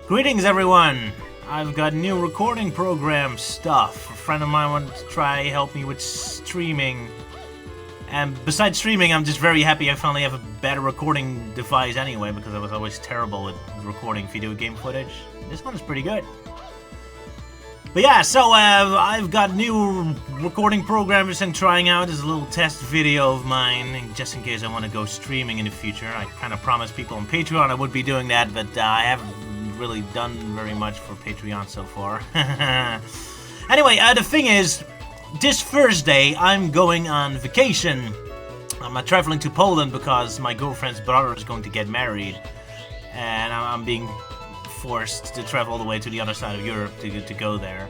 Greetings, everyone! I've got new recording program stuff. A friend of mine wanted to try help me with streaming. And besides streaming, I'm just very happy I finally have a better recording device anyway, because I was always terrible at recording video game footage. This one is pretty good. But yeah, so I've got new recording programs I'm trying out as a little test video of mine, just in case I want to go streaming in the future. I kind of promised people on Patreon I would be doing that, but I haven't really done very much for Patreon so far. Anyway, the thing is, this Thursday I'm going on vacation. I'm traveling to Poland because my girlfriend's brother is going to get married, and I'm being forced to travel all the way to the other side of Europe to go there.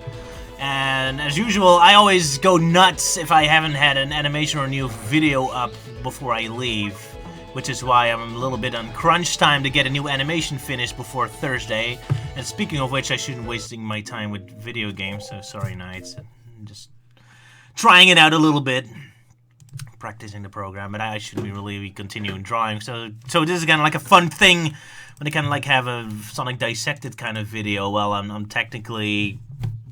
And as usual, I always go nuts if I haven't had an animation or new video up before I leave, which is why I'm a little bit on crunch time to get a new animation finished before Thursday. And speaking of which, I shouldn't wasting my time with video games, so sorry Knights. I'm just trying it out a little bit, practicing the program, but I should really continue drawing. So this is kind of like a fun thing when I kind of like have a Sonic Dissected kind of video while I'm technically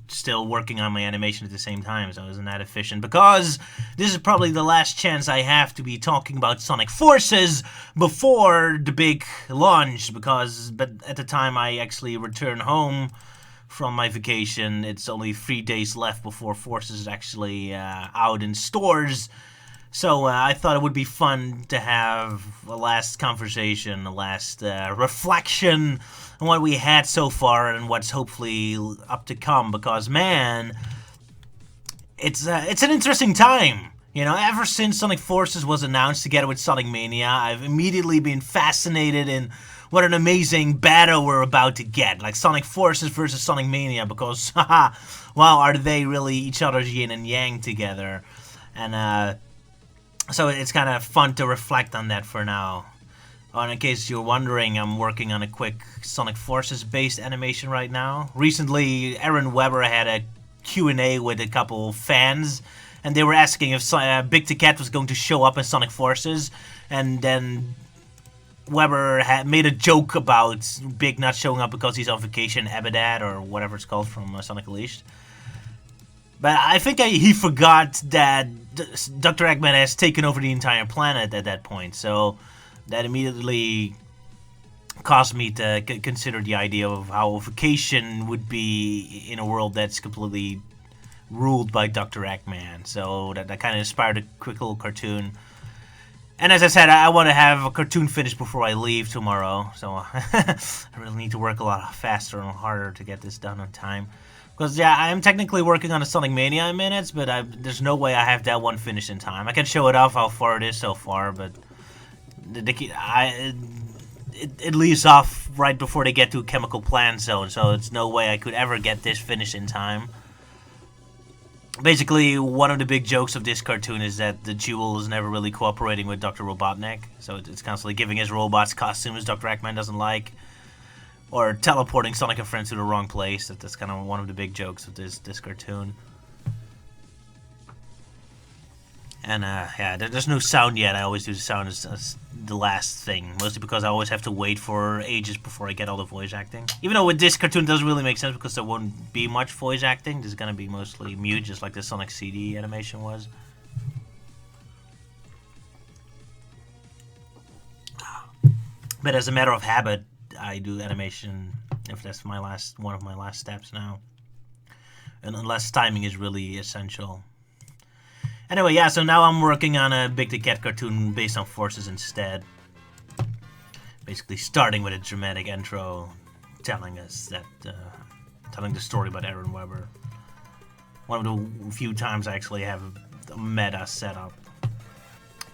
still working on my animation at the same time, so isn't that efficient? Because this is probably the last chance I have to be talking about Sonic Forces before the big launch, but at the time I actually return home from my vacation, it's only 3 days left before Forces is actually out in stores. So I thought it would be fun to have a last conversation, a last reflection on what we had so far and what's hopefully up to come. Because man, it's an interesting time. You know, ever since Sonic Forces was announced together with Sonic Mania, I've immediately been fascinated in what an amazing battle we're about to get. Like Sonic Forces versus Sonic Mania, because haha, wow, are they really each other's yin and yang together? And so it's kind of fun to reflect on that for now. And in case you're wondering, I'm working on a quick Sonic Forces based animation right now. Recently, Aaron Weber had a Q&A with a couple fans, and they were asking if Big the Cat was going to show up in Sonic Forces, and then Weber had made a joke about Big not showing up because he's on vacation, Abaddad, or whatever it's called from Sonic Unleashed. But I think he forgot that Dr. Eggman has taken over the entire planet at that point, so that immediately caused me to consider the idea of how vacation would be in a world that's completely ruled by Dr. Eggman. So that kind of inspired a quick little cartoon. And as I said, I want to have a cartoon finished before I leave tomorrow, so I really need to work a lot faster and harder to get this done on time. Because, yeah, I'm technically working on a Sonic Mania in minutes, but there's no way I have that one finished in time. I can show it off how far it is so far, but it leaves off right before they get to a chemical plant zone, so there's no way I could ever get this finished in time. Basically, one of the big jokes of this cartoon is that the Jewel is never really cooperating with Dr. Robotnik, so it's constantly giving his robots costumes Dr. Eggman doesn't like, or teleporting Sonic and friends to the wrong place. That's kind of one of the big jokes of this cartoon. And yeah, there's no sound yet. I always do the sound as the last thing, mostly because I always have to wait for ages before I get all the voice acting. Even though with this cartoon it doesn't really make sense because there won't be much voice acting. This is gonna be mostly mute, just like the Sonic CD animation was. But as a matter of habit, I do animation if that's one of my last steps now, and unless timing is really essential. Anyway, yeah, so now I'm working on a Big the Cat cartoon based on Forces instead. Basically starting with a dramatic intro telling us that, telling the story about Aaron Weber. One of the few times I actually have a meta set up.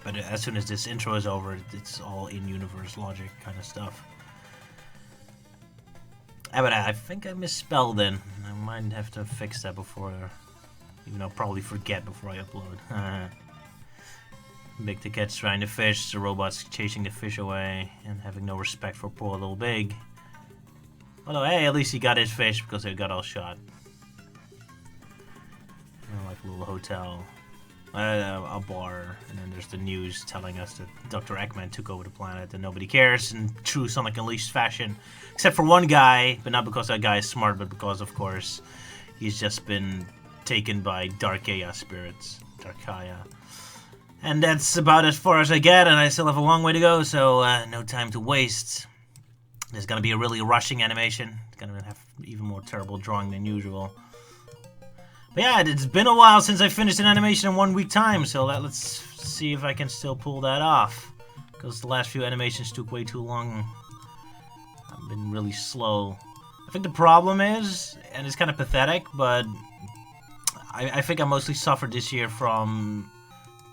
But as soon as this intro is over, it's all in-universe logic kind of stuff. But I think I misspelled it. I might have to fix that before, even though I'll probably forget before I upload. Big the Cat's trying to fish, the robot's chasing the fish away, and having no respect for poor little Big. Although, hey, at least he got his fish because they got all shot. Like a little hotel. a bar, and then there's the news telling us that Dr. Eggman took over the planet and nobody cares in true Sonic Unleashed fashion, except for one guy, but not because that guy is smart, but because, of course, he's just been taken by Darkaya spirits. Darkaya. And that's about as far as I get, and I still have a long way to go, so no time to waste. There's gonna be a really rushing animation. It's gonna have even more terrible drawing than usual. But yeah, it's been a while since I finished an animation in 1 week time, so let's see if I can still pull that off. Because the last few animations took way too long. I've been really slow. I think the problem is, and it's kind of pathetic, but I think I mostly suffered this year from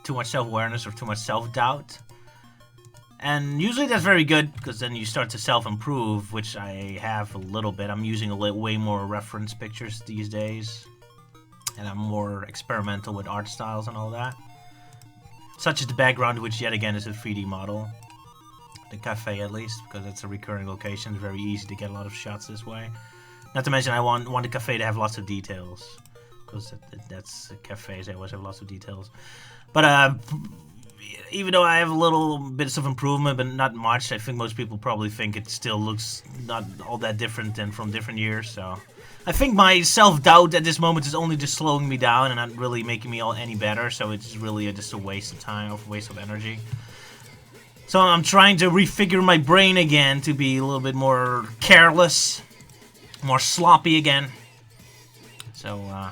too much self-awareness or too much self-doubt. And usually that's very good, because then you start to self-improve, which I have a little bit. I'm using way more reference pictures these days. And I'm more experimental with art styles and all that. Such as the background, which yet again is a 3D model. The cafe, at least, because it's a recurring location. It's very easy to get a lot of shots this way. Not to mention I want the cafe to have lots of details. Because that's cafes, they always have lots of details. But even though I have a little bits of improvement, but not much, I think most people probably think it still looks not all that different than from different years, so... I think my self-doubt at this moment is only just slowing me down and not really making me any better, so it's really just a waste of time, a waste of energy. So I'm trying to refigure my brain again to be a little bit more careless, more sloppy again. So,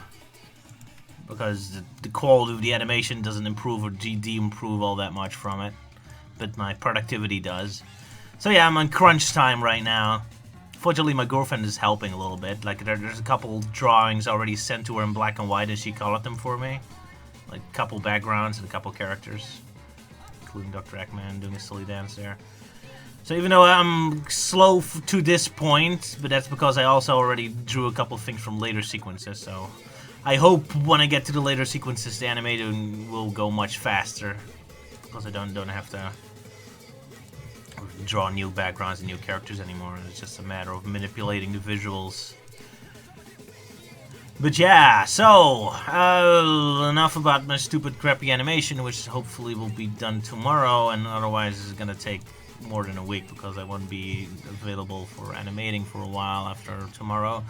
because the quality of the animation doesn't improve or de-improve all that much from it, but my productivity does. So yeah, I'm on crunch time right now. Fortunately, my girlfriend is helping a little bit. Like, there's a couple drawings already sent to her in black and white, and she colored them for me. Like, a couple backgrounds and a couple characters. Including Dr. Eggman doing a silly dance there. So even though I'm slow to this point, but that's because I also already drew a couple things from later sequences, so... I hope when I get to the later sequences, the animating will go much faster. Because I don't have to draw new backgrounds and new characters anymore. It's just a matter of manipulating the visuals. But yeah, so enough about my stupid crappy animation, which hopefully will be done tomorrow, and otherwise it's gonna take more than a week because I won't be available for animating for a while after tomorrow.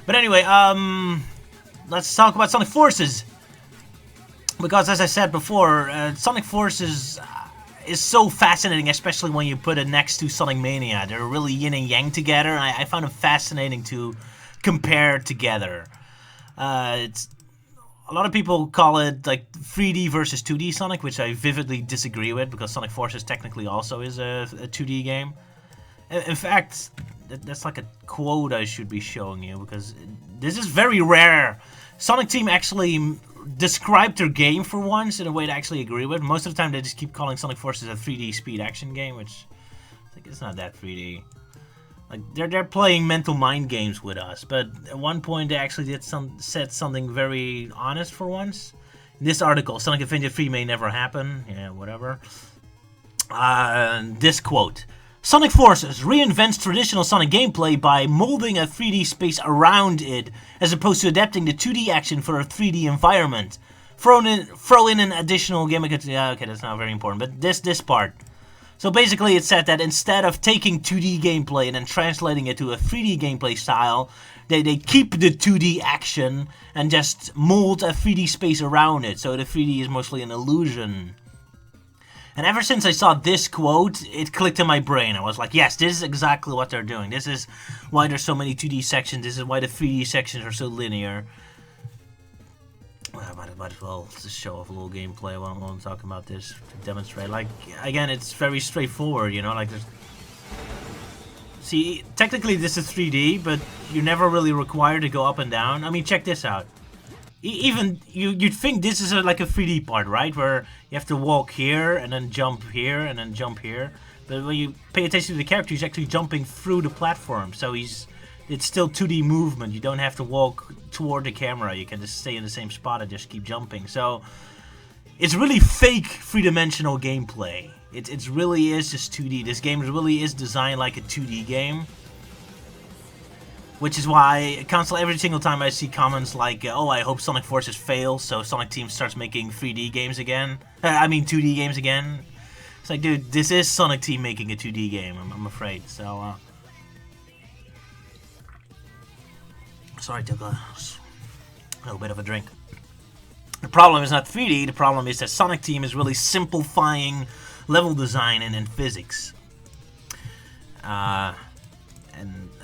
But anyway, let's talk about Sonic Forces. Because as I said before, Sonic Forces is so fascinating, especially when you put it next to Sonic Mania. They're really yin and yang together, and I found it fascinating to compare together. It's a lot of people call it like 3D versus 2D Sonic, which I vividly disagree with, because Sonic Forces technically also is a 2D game. In fact, that's like a quote I should be showing you, because this is very rare. Sonic Team actually described their game for once in a way to actually agree with. Most of the time they just keep calling Sonic Forces a 3D speed action game, which like, it's not that 3D. Like they're playing mental mind games with us, but at one point they actually said something very honest for once. In this article, Sonic Adventure 3 may never happen. Yeah, whatever. This quote. Sonic Forces reinvents traditional Sonic gameplay by molding a 3D space around it, as opposed to adapting the 2D action for a 3D environment. Throw in an additional gimmick. Yeah, okay, that's not very important, but this part. So basically it said that instead of taking 2D gameplay and then translating it to a 3D gameplay style, they keep the 2D action and just mold a 3D space around it, so the 3D is mostly an illusion. And ever since I saw this quote, it clicked in my brain. I was like, yes, this is exactly what they're doing. This is why there's so many 2D sections. This is why the 3D sections are so linear. Well, I might as well just show off a little gameplay while I'm talking about this to demonstrate. Like, again, it's very straightforward, you know? Like, there's... See, technically this is 3D, but you're never really required to go up and down. I mean, check this out. Even you'd think this is like a 3D part, right? Where you have to walk here and then jump here and then jump here. But when you pay attention to the character, he's actually jumping through the platform. So it's still 2D movement. You don't have to walk toward the camera. You can just stay in the same spot and just keep jumping. So it's really fake three-dimensional gameplay. It really is just 2D. This game really is designed like a 2D game. Which is why constantly every single time I see comments like, "Oh, I hope Sonic Forces fails, so Sonic Team starts making 3D games again." I mean 2D games again. It's like, dude, this is Sonic Team making a 2D game. I'm afraid. So, sorry, took a little bit of a drink. The problem is not 3D. The problem is that Sonic Team is really simplifying level design and physics.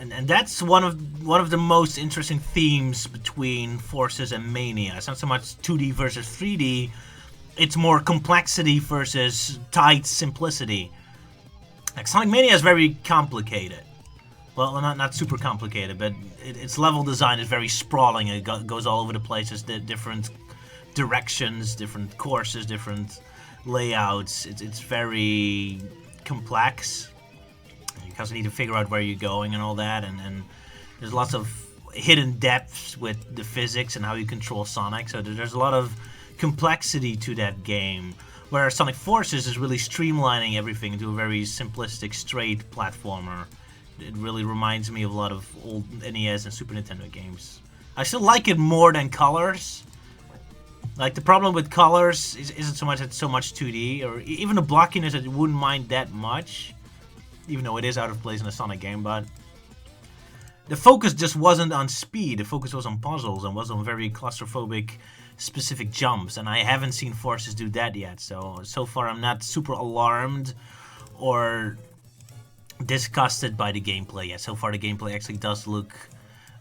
And that's one of the most interesting themes between Forces and Mania. It's not so much 2D versus 3D, it's more complexity versus tight simplicity. Like Sonic Mania is very complicated. Well, not super complicated, but its level design is very sprawling. It goes all over the place. There's different directions, different courses, different layouts. It's very complex. You constantly need to figure out where you're going and all that, and there's lots of hidden depths with the physics and how you control Sonic, so there's a lot of complexity to that game, where Sonic Forces is really streamlining everything into a very simplistic, straight platformer. It really reminds me of a lot of old NES and Super Nintendo games. I still like it more than Colors. Like, the problem with Colors isn't so much it's so much 2D, or even the blockiness, I wouldn't mind that much. Even though it is out of place in a Sonic game, but the focus just wasn't on speed. The focus was on puzzles and was on very claustrophobic, specific jumps. And I haven't seen Forces do that yet. So far, I'm not super alarmed or disgusted by the gameplay yet. So far, the gameplay actually does look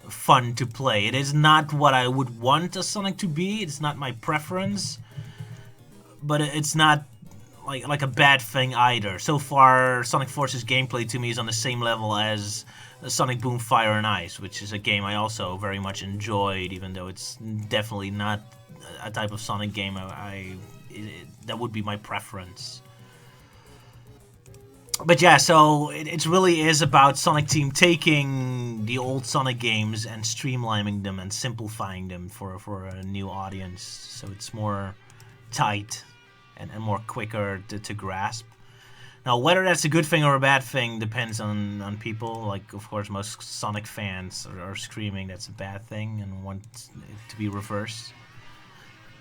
fun to play. It is not what I would want a Sonic to be. It's not my preference, but it's not like a bad thing either. So far, Sonic Forces gameplay to me is on the same level as Sonic Boom Fire and Ice, which is a game I also very much enjoyed, even though it's definitely not a type of Sonic game that would be my preference. But yeah, so it really is about Sonic Team taking the old Sonic games and streamlining them and simplifying them for a new audience, so it's more tight and more quicker to grasp. Now, whether that's a good thing or a bad thing depends on people. Like, of course, most Sonic fans are screaming that's a bad thing and want it to be reversed.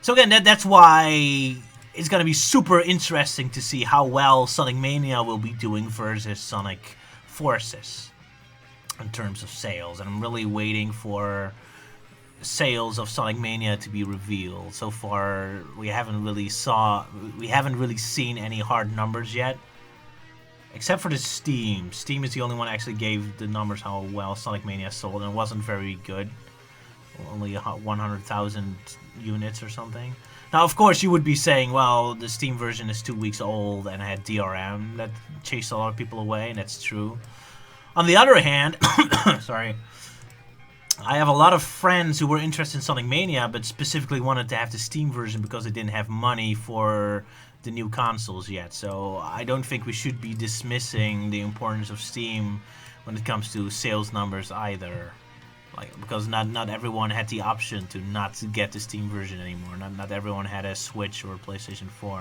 So again, that's why it's going to be super interesting to see how well Sonic Mania will be doing versus Sonic Forces in terms of sales. And I'm really waiting for sales of Sonic Mania to be revealed. So far, we haven't really seen any hard numbers yet, except for the Steam. Steam is the only one that actually gave the numbers how well Sonic Mania sold, and it wasn't very good. Only 100,000 units or something. Now, of course, you would be saying, well, the Steam version is 2 weeks old and had DRM that chased a lot of people away, and that's true. On the other hand, sorry, I have a lot of friends who were interested in Sonic Mania, but specifically wanted to have the Steam version because they didn't have money for the new consoles yet. So I don't think we should be dismissing the importance of Steam when it comes to sales numbers either. Like, because not everyone had the option to not get the Steam version anymore. Not everyone had a Switch or a PlayStation 4.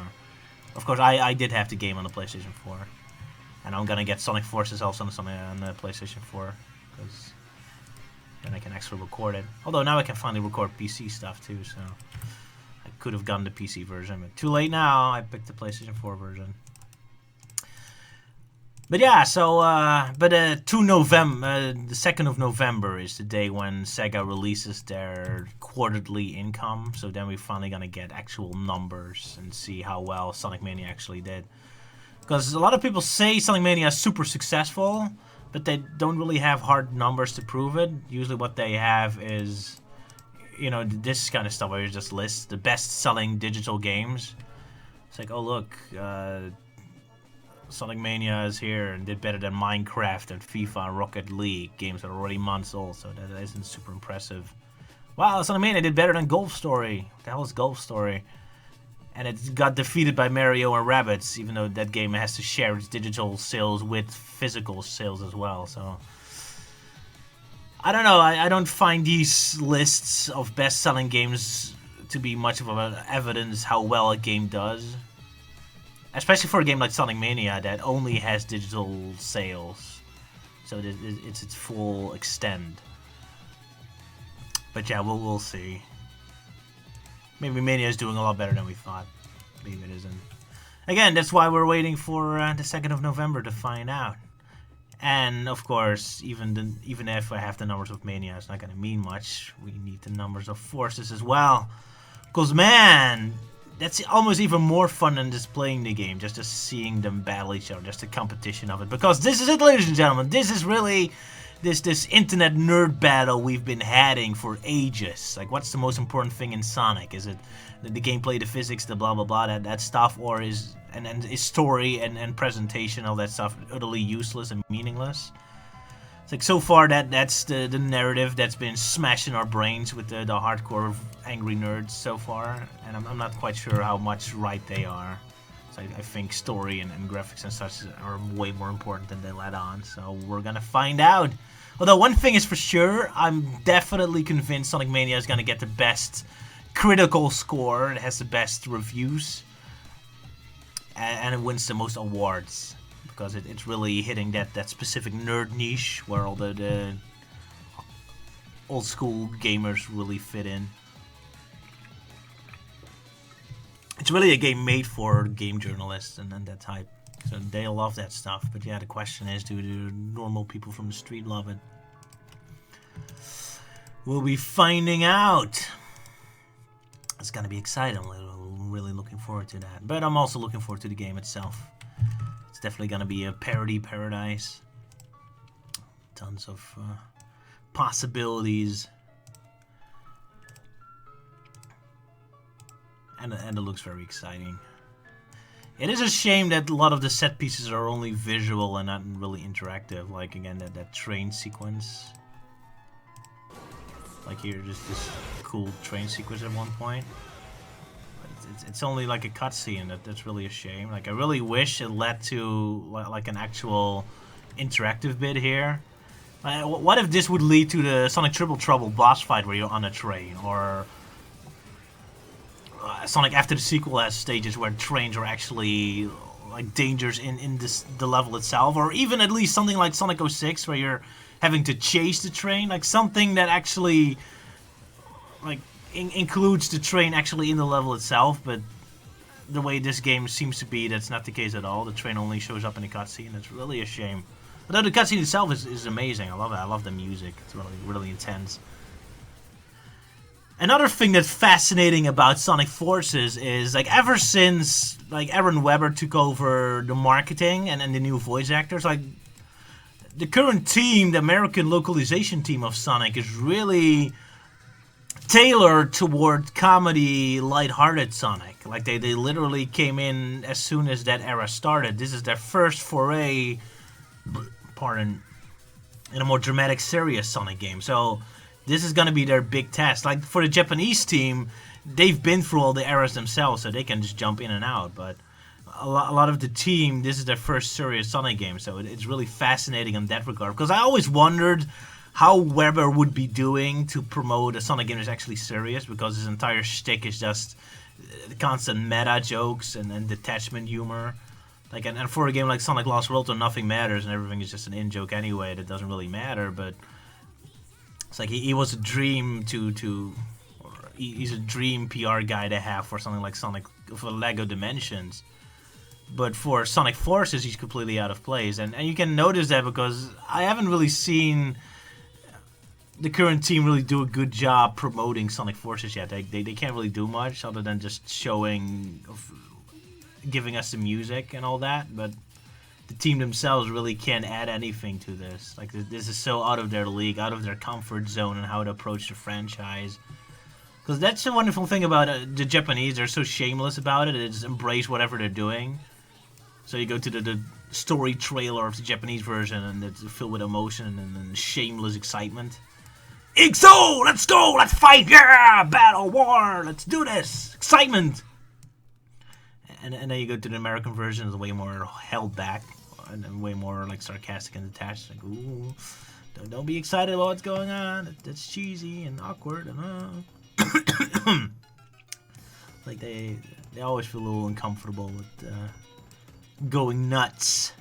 Of course, I did have the game on the PlayStation 4. And I'm gonna get Sonic Forces also on the PlayStation 4. Because then I can actually record it. Although now I can finally record PC stuff too, so I could have gotten the PC version, but too late now. I picked the PlayStation 4 version. But yeah, so the 2nd of November is the day when Sega releases their quarterly income. So then we're finally gonna get actual numbers and see how well Sonic Mania actually did. Because a lot of people say Sonic Mania is super successful, but they don't really have hard numbers to prove it. Usually what they have is, you know, this kind of stuff where you just list the best-selling digital games. It's like, oh look, Sonic Mania is here and did better than Minecraft and FIFA and Rocket League, games that are already months old, so that isn't super impressive. Wow, Sonic Mania did better than Golf Story. What the hell is Golf Story? And it got defeated by Mario and Rabbids, even though that game has to share its digital sales with physical sales as well, so I don't know, I don't find these lists of best-selling games to be much of an evidence how well a game does. Especially for a game like Sonic Mania that only has digital sales. So it's its full extent. But yeah, we'll see. Maybe Mania is doing a lot better than we thought. Maybe it isn't. Again, that's why we're waiting for the 2nd of November to find out. And of course, even if I have the numbers of Mania, it's not gonna mean much. We need the numbers of Forces as well. Cause man, that's almost even more fun than just playing the game, just seeing them battle each other, just the competition of it. Because this is it, ladies and gentlemen. This is really this internet nerd battle we've been having for ages. Like, what's the most important thing in Sonic? Is it the gameplay, the physics, the blah blah blah, that stuff, or is story and presentation, all that stuff utterly useless and meaningless? It's like, so far that's the narrative that's been smashing our brains with the hardcore angry nerds so far, and I'm not quite sure how much right they are. So I think story and graphics and such are way more important than they let on, so we're gonna find out. Although one thing is for sure, I'm definitely convinced Sonic Mania is gonna get the best critical score, it has the best reviews, and it wins the most awards. Because it's really hitting that specific nerd niche where all the old school gamers really fit in. It's really a game made for game journalists and that type. So they love that stuff. But yeah, the question is, do normal people from the street love it? We'll be finding out. It's gonna be exciting. I'm really looking forward to that. But I'm also looking forward to the game itself. It's definitely gonna be a parody paradise. Tons of possibilities, and it looks very exciting. It is a shame that a lot of the set pieces are only visual and not really interactive. Like again, that train sequence. Like here, just this cool train sequence at one point. It's only like a cutscene. That's really a shame. Like, I really wish it led to like an actual interactive bit here. What if this would lead to the Sonic Triple Trouble boss fight where you're on a train, or Sonic After the Sequel has stages where trains are actually like dangers in the level itself, or even at least something like Sonic 06 where you're having to chase the train, like something that actually like includes the train actually in the level itself. But the way this game seems to be, that's not the case at all. The train only shows up in the cutscene. It's really a shame. Although the cutscene itself is amazing. I love it. I love the music. It's really intense. Another thing that's fascinating about Sonic Forces is, like, ever since like Aaron Webber took over the marketing and the new voice actors, like the current team, the American localization team of Sonic, is really tailored toward comedy, lighthearted Sonic. Like they literally came in as soon as that era started. This is their first foray, pardon, in a more dramatic, serious Sonic game. So this is gonna be their big test. Like for the Japanese team, they've been through all the eras themselves, so they can just jump in and out. But a lot of the team, this is their first serious Sonic game, so it's really fascinating in that regard. Because I always wondered how Weber would be doing to promote a Sonic game that's actually serious, because his entire shtick is just constant meta jokes and detachment humor. Like, and for a game like Sonic Lost World, where nothing matters and everything is just an in-joke anyway, that doesn't really matter. But it's like he was a dream he's a dream PR guy to have for something like Sonic, for Lego Dimensions. But for Sonic Forces, he's completely out of place. And you can notice that because I haven't really seen the current team really do a good job promoting Sonic Forces yet. They can't really do much other than just showing, giving us the music and all that. But the team themselves really can't add anything to this. Like, this is so out of their league, out of their comfort zone, and how to approach the franchise. Because that's the wonderful thing about the Japanese. They're so shameless about it. They just embrace whatever they're doing. So you go to the story trailer of the Japanese version, and it's filled with emotion and shameless excitement. XO! Let's go! Let's fight! Yeah! Battle! War! Let's do this! Excitement! And then you go to the American version, it's way more held back, and way more like sarcastic and detached. Like, ooh, don't be excited about what's going on. That's cheesy and awkward. And like they always feel a little uncomfortable with going nuts.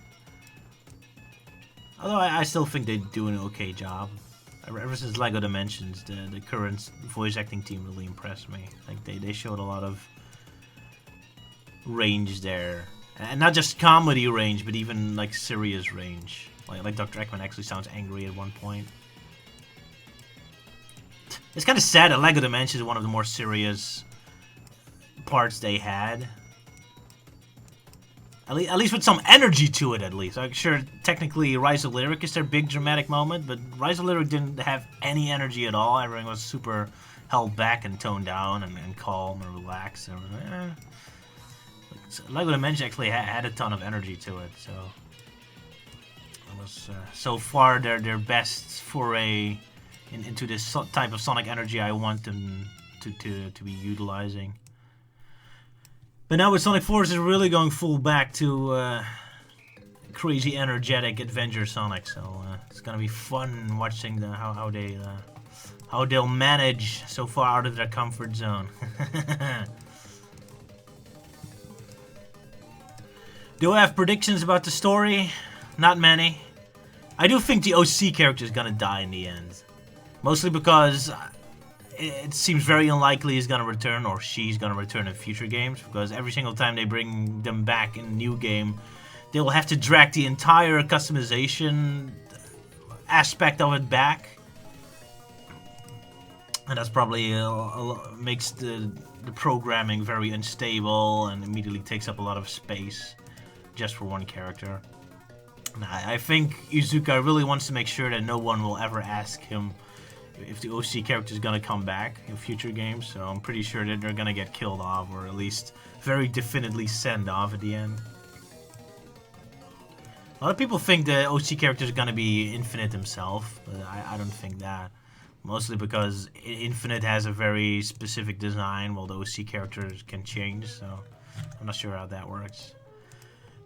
Although I still think they do an okay job. Ever since LEGO Dimensions, the current voice acting team really impressed me. Like they showed a lot of range there, and not just comedy range, but even like serious range. Like Dr. Eggman actually sounds angry at one point. It's kind of sad that LEGO Dimensions is one of the more serious parts they had. At least with some energy to it, at least. I'm sure technically Rise of Lyric is their big dramatic moment, but Rise of Lyric didn't have any energy at all. Everything was super held back and toned down and calm and relaxed. And, LEGO Dimensions actually had a ton of energy to it, so it was so far their best foray into this type of Sonic energy I want them to be utilizing. But now with Sonic Force is really going full back to crazy energetic adventure Sonic, so it's gonna be fun watching how they'll manage so far out of their comfort zone. Do I have predictions about the story? Not many. I do think the OC character is gonna die in the end, mostly because it seems very unlikely he's gonna return, or she's gonna return in future games, because every single time they bring them back in a new game, they will have to drag the entire customization aspect of it back. And that's probably makes the programming very unstable and immediately takes up a lot of space just for one character. And I think Iizuka really wants to make sure that no one will ever ask him if the OC character is gonna come back in future games, so I'm pretty sure that they're gonna get killed off, or at least very definitely sent off at the end. A lot of people think the OC character is gonna be Infinite himself, but I don't think that. Mostly because Infinite has a very specific design, while the OC characters can change, so I'm not sure how that works.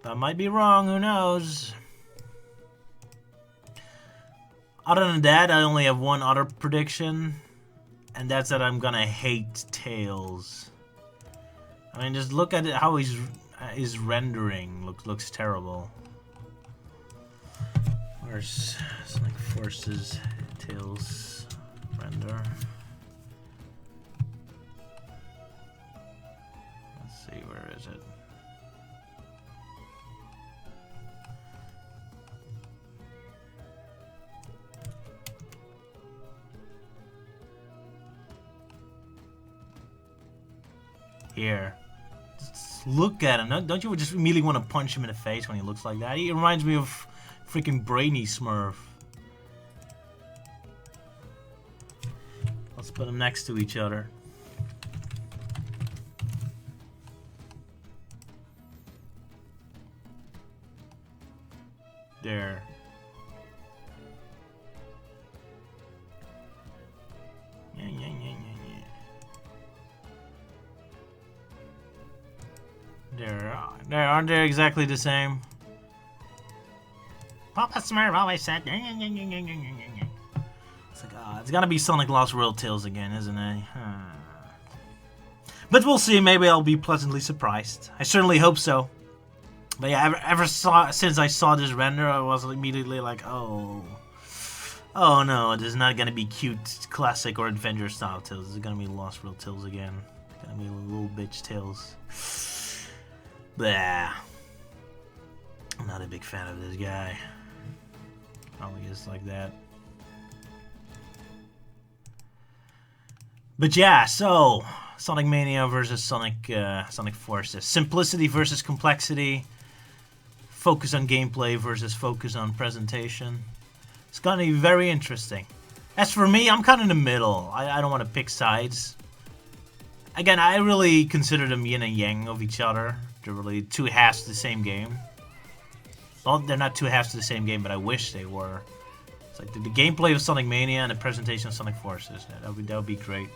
But I might be wrong, who knows? Other than that, I only have one other prediction, and that's that I'm gonna hate Tails. I mean, just look at it, how his rendering looks terrible. Where's Sonic Force's Tails render? Let's see, where is it? Here. Just look at him. Don't you just immediately want to punch him in the face when he looks like that? He reminds me of freaking Brainy Smurf. Let's put them next to each other. There. There, aren't they exactly the same? Papa Smurf always said. It's like, it's gonna be Sonic Lost World Tales again, isn't it? But we'll see. Maybe I'll be pleasantly surprised. I certainly hope so. But yeah, since I saw this render, I was immediately like, oh no, it is not gonna be cute, classic, or adventure style Tales. It's gonna be Lost World Tales again. It's gonna be little bitch Tales. Blah. I'm not a big fan of this guy. Probably is like that. But yeah, so Sonic Mania versus Sonic Forces. Simplicity versus complexity. Focus on gameplay versus focus on presentation. It's gonna be very interesting. As for me, I'm kind of in the middle. I don't want to pick sides. Again, I really consider them yin and yang of each other. They're really two halves of the same game. Well, they're not two halves of the same game, but I wish they were. It's like the gameplay of Sonic Mania and the presentation of Sonic Forces. That would be great.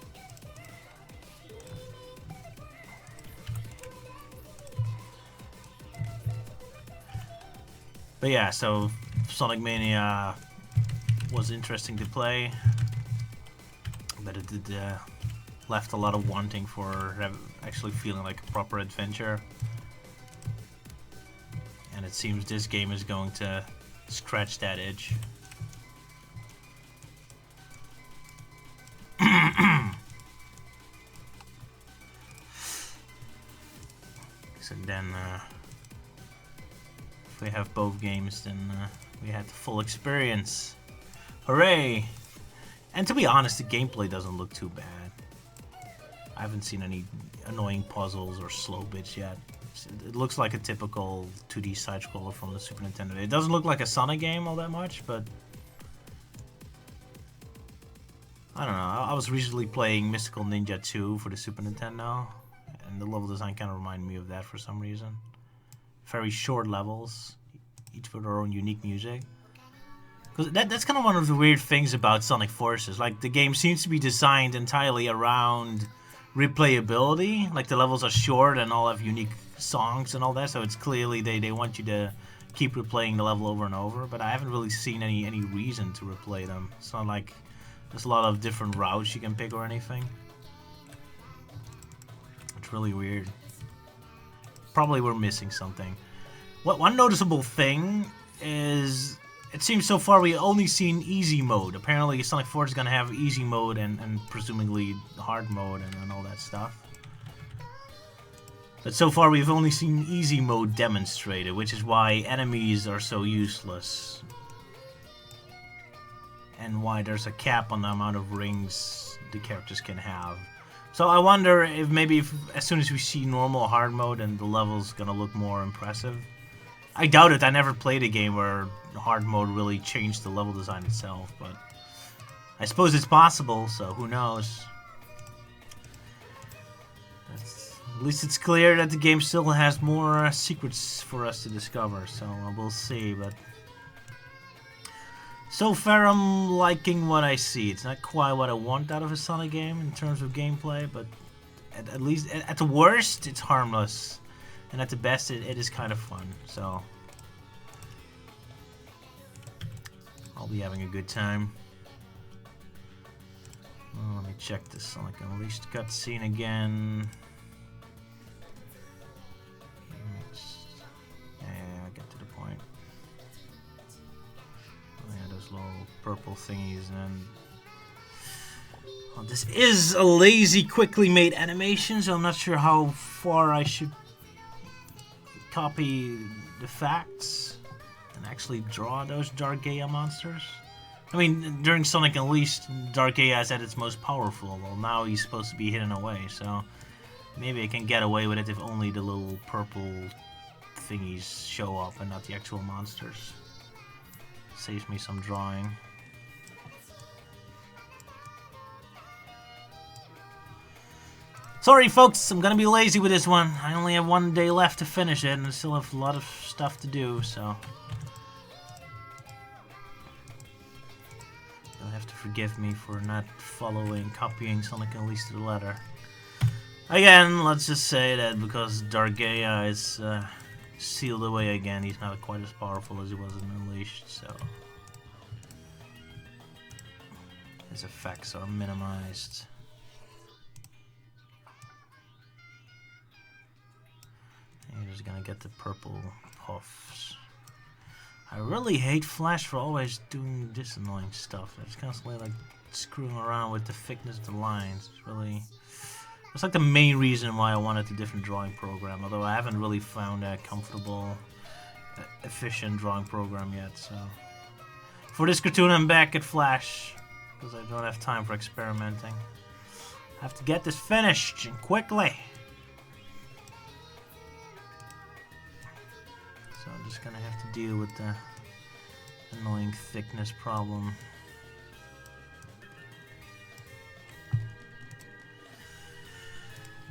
But yeah, so Sonic Mania was interesting to play, but it did left a lot of wanting for actually feeling like a proper adventure. And it seems this game is going to scratch that itch. So then, if we have both games, then we had the full experience. Hooray! And to be honest, the gameplay doesn't look too bad. I haven't seen any annoying puzzles or slow bits yet. It looks like a typical 2D side-scroller from the Super Nintendo. It doesn't look like a Sonic game all that much, but I don't know. I was recently playing Mystical Ninja 2 for the Super Nintendo, and the level design kind of reminded me of that for some reason. Very short levels, each with their own unique music. Because that's kind of one of the weird things about Sonic Forces. Like, the game seems to be designed entirely around replayability. Like, the levels are short and all have unique songs and all that, so it's clearly they want you to keep replaying the level over and over. But I haven't really seen any reason to replay them. It's not like there's a lot of different routes you can pick or anything. It's really weird. Probably we're missing something. One noticeable thing is, it seems so far we've only seen easy mode. Apparently Sonic 4 is going to have easy mode and presumably hard mode and all that stuff. But so far we've only seen easy mode demonstrated, which is why enemies are so useless. And why there's a cap on the amount of rings the characters can have. So I wonder if maybe as soon as we see normal hard mode and the level's gonna look more impressive. I doubt it. I never played a game where hard mode really changed the level design itself, but I suppose it's possible, so who knows. At least it's clear that the game still has more secrets for us to discover, so we'll see, but so far I'm liking what I see. It's not quite what I want out of a Sonic game in terms of gameplay, but at least, at the worst, it's harmless. And at the best, it is kind of fun, so I'll be having a good time. Well, let me check this Sonic Unleashed cutscene again. Yeah, I get to the point. Oh, yeah, those little purple thingies, and well, this is a lazy, quickly made animation, so I'm not sure how far I should copy the facts and actually draw those Dargaea monsters. I mean, during Sonic Unleashed, Dargaea is at its most powerful. Well, now he's supposed to be hidden away, so maybe I can get away with it if only the little purple thingies show up and not the actual monsters. Saves me some drawing. Sorry folks, I'm gonna be lazy with this one. I only have 1 day left to finish it and I still have a lot of stuff to do, so you'll have to forgive me for not copying Sonic Unleashed to the letter. Again, let's just say that because Dargaea is sealed away again, he's not quite as powerful as he was in Unleashed, so his effects are minimized. You're just gonna get the purple puffs. I really hate Flash for always doing this annoying stuff. It's constantly like screwing around with the thickness of the lines. It's like the main reason why I wanted a different drawing program, although I haven't really found a comfortable, efficient drawing program yet, so for this cartoon I'm back at Flash, because I don't have time for experimenting. I have to get this finished, and quickly. So I'm just gonna have to deal with the annoying thickness problem.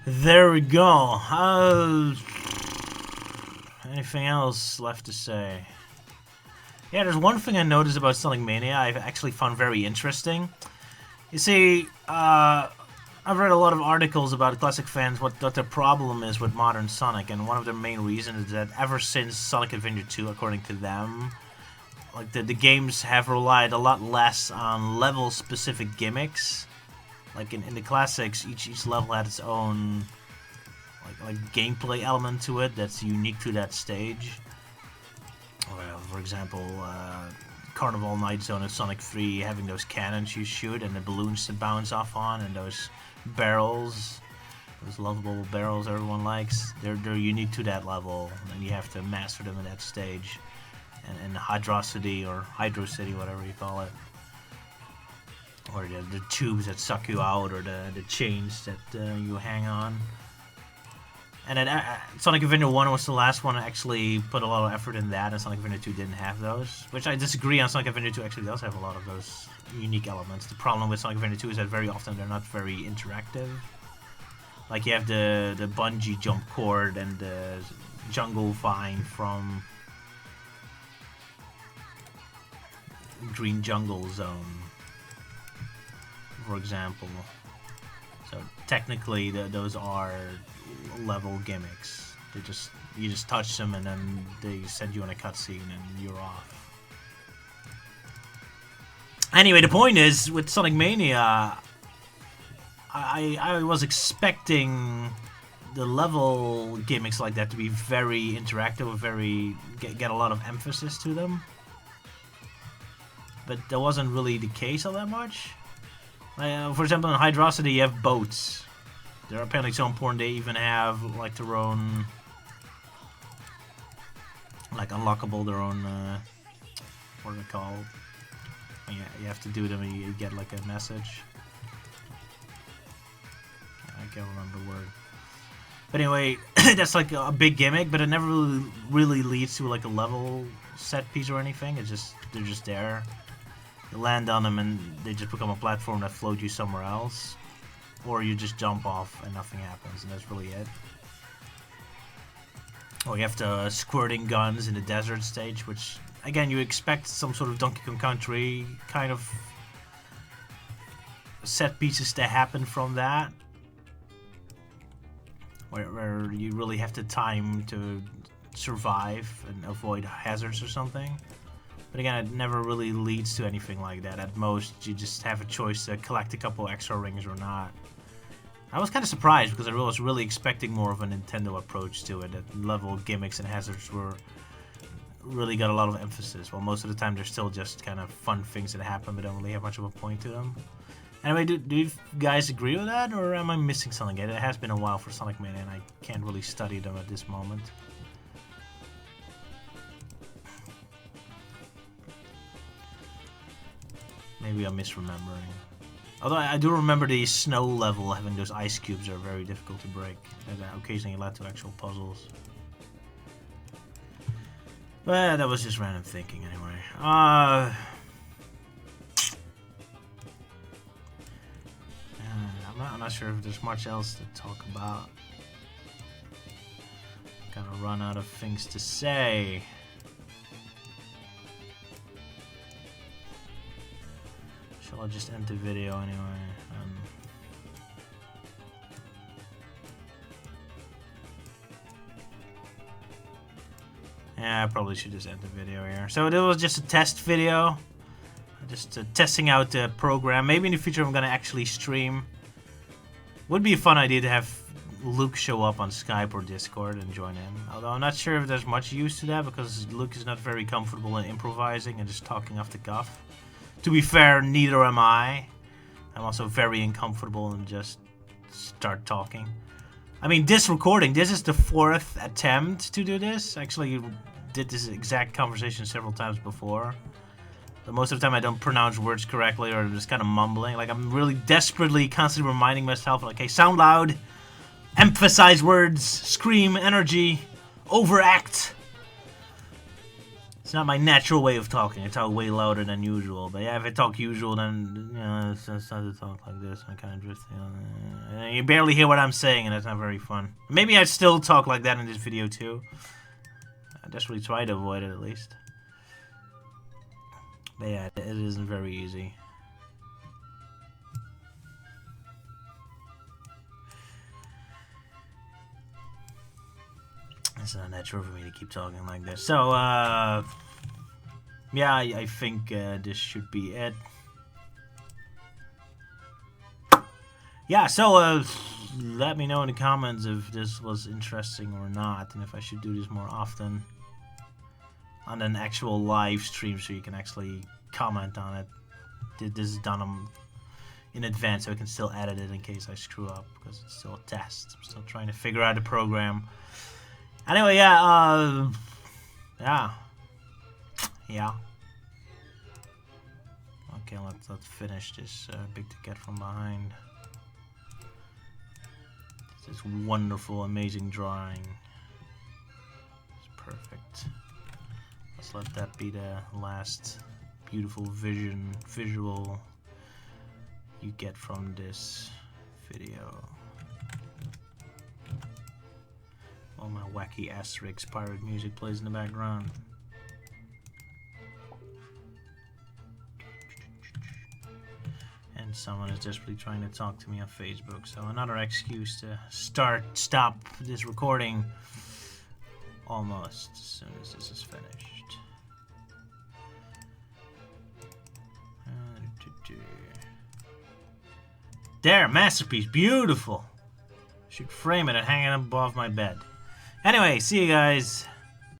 There we go. Anything else left to say? Yeah, there's one thing I noticed about Sonic Mania I've actually found very interesting. You see, I've read a lot of articles about classic fans what their problem is with modern Sonic, and one of their main reasons is that ever since Sonic Adventure 2, according to them, like the games have relied a lot less on level-specific gimmicks. Like in the classics, each level had its own like gameplay element to it that's unique to that stage. For example, Carnival Night Zone in Sonic 3 having those cannons you shoot and the balloons to bounce off on and those barrels. Those lovable barrels everyone likes. They're unique to that level, and you have to master them in that stage. And Hydrocity or Hydrocity, whatever you call it. Or the tubes that suck you out, or the chains that you hang on. And then Sonic Adventure 1 was the last one to actually put a lot of effort in that, and Sonic Adventure 2 didn't have those. Which I disagree on. Sonic Adventure 2 actually does have a lot of those unique elements. The problem with Sonic Adventure 2 is that very often they're not very interactive. Like you have the bungee jump cord and the jungle vine from Green Jungle Zone, for example. So technically those are level gimmicks. You just touch them and then they send you on a cutscene and you're off. Anyway, the point is, with Sonic Mania, I was expecting the level gimmicks like that to be very interactive, get a lot of emphasis to them. But that wasn't really the case all that much. For example, in Hydrocity you have boats. They're apparently so important they even have like their own, like unlockable, their own, what are they called? Yeah, you have to do them and you get like a message. I can't remember the word. But anyway, that's like a big gimmick, but it never really leads to like a level set piece or anything. They're just there. You land on them and they just become a platform that floats you somewhere else. Or you just jump off and nothing happens, and that's really it. Or you have the squirting guns in the desert stage, which, again, you expect some sort of Donkey Kong Country kind of set pieces to happen from that. Where you really have the time to survive and avoid hazards or something. But again, it never really leads to anything like that. At most, you just have a choice to collect a couple extra rings or not. I was kind of surprised because I was really expecting more of a Nintendo approach to it. That level gimmicks and hazards really got a lot of emphasis. While most of the time they're still just kind of fun things that happen but don't really have much of a point to them. Anyway, do you guys agree with that, or am I missing something? It has been a while for Sonic Mania and I can't really study them at this moment. Maybe I'm misremembering. Although I do remember the snow level having those ice cubes are very difficult to break. That occasionally led to actual puzzles. But that was just random thinking anyway. I'm not sure if there's much else to talk about. Kind of run out of things to say. I'll just end the video anyway. Yeah, I probably should just end the video here. So it was just a test video. Just testing out the program. Maybe in the future I'm gonna actually stream. Would be a fun idea to have Luke show up on Skype or Discord and join in. Although I'm not sure if there's much use to that because Luke is not very comfortable in improvising and just talking off the cuff. To be fair, neither am I. I'm also very uncomfortable and just start talking. I mean, this recording, this is the 4th attempt to do this. Actually, did this exact conversation several times before. But most of the time I don't pronounce words correctly or I'm just kind of mumbling. Like, I'm really desperately constantly reminding myself, like, hey, sound loud, emphasize words, scream, energy, overact. It's not my natural way of talking. I talk way louder than usual. But yeah, if I talk usual, then, you know, it's not to talk like this. I kind of drift. You barely hear what I'm saying, and that's not very fun. Maybe I'd still talk like that in this video, too. I desperately try to avoid it, at least. But yeah, it isn't very easy. It's not natural for me to keep talking like this. So, yeah, I think this should be it. Yeah, so let me know in the comments if this was interesting or not, and if I should do this more often on an actual live stream so you can actually comment on it. This is done on in advance so I can still edit it in case I screw up, because it's still a test. I'm still trying to figure out the program. Anyway, yeah, yeah. Okay, let's finish this big to get from behind. This wonderful, amazing drawing. It's perfect. Let's let that be the last beautiful visual you get from this video. All my wacky Asterix pirate music plays in the background. And someone is desperately trying to talk to me on Facebook, so another excuse to stop this recording almost as soon as this is finished. There, masterpiece, beautiful. Should frame it and hang it above my bed. Anyway, see you guys.